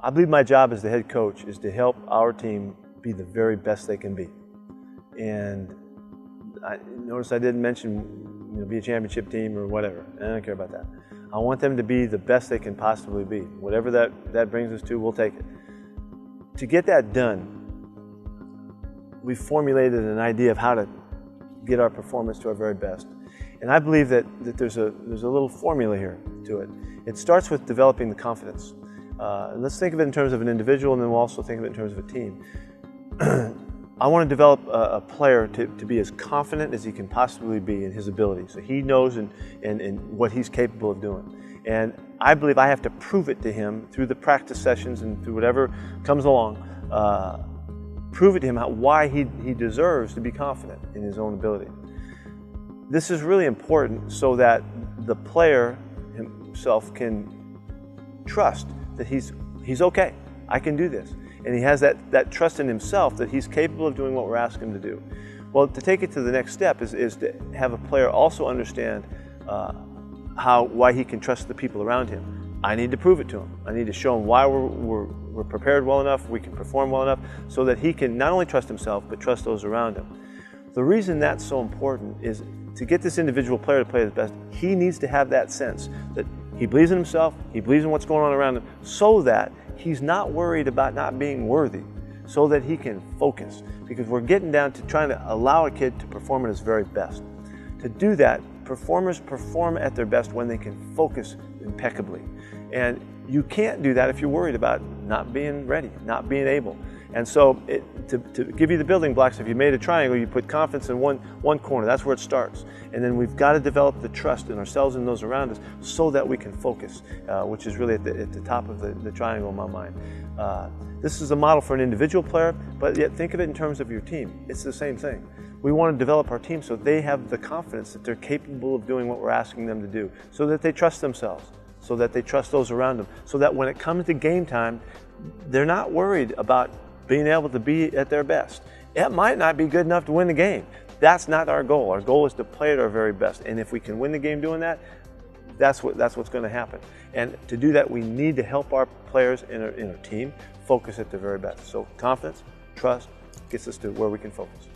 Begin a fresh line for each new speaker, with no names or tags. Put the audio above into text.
I believe my job as the head coach is to help our team be the very best they can be. And notice I didn't mention be a championship team or whatever. I don't care about that. I want them to be the best they can possibly be. Whatever that brings us to, we'll take it. To get that done, we formulated an idea of how to get our performance to our very best. And I believe that there's a little formula here to it. It starts with developing the confidence. And let's think of it in terms of an individual, and then we'll also think of it in terms of a team. I want to develop a player to be as confident as he can possibly be in his ability. So he knows and what he's capable of doing. And I believe I have to prove it to him through the practice sessions and through whatever comes along. Prove it to him why he deserves to be confident in his own ability. This is really important so that the player himself can trust that he's okay. I can do this. And he has that trust in himself that he's capable of doing what we're asking him to do. Well, to take it to the next step is to have a player also understand why he can trust the people around him. I need to prove it to him. I need to show him why we're prepared well enough, we can perform well enough, so that he can not only trust himself, but trust those around him. The reason that's so important is to get this individual player to play his best, he needs to have that sense that he believes in himself, he believes in what's going on around him, so that he's not worried about not being worthy, so that he can focus. Because we're getting down to trying to allow a kid to perform at his very best. To do that, performers perform at their best when they can focus impeccably. And you can't do that if you're worried about not being ready, not being able. And so to give you the building blocks, if you made a triangle, you put confidence in one corner. That's where it starts. And then we've got to develop the trust in ourselves and those around us so that we can focus, which is really at the top of the triangle in my mind. This is a model for an individual player, but yet think of it in terms of your team. It's the same thing. We want to develop our team so they have the confidence that they're capable of doing what we're asking them to do, so that they trust themselves, so that they trust those around them, so that when it comes to game time, they're not worried about being able to be at their best. It might not be good enough to win the game. That's not our goal. Our goal is to play at our very best. And if we can win the game doing that, that's what's going to happen. And to do that, we need to help our players in our team focus at their very best. So confidence, trust, gets us to where we can focus.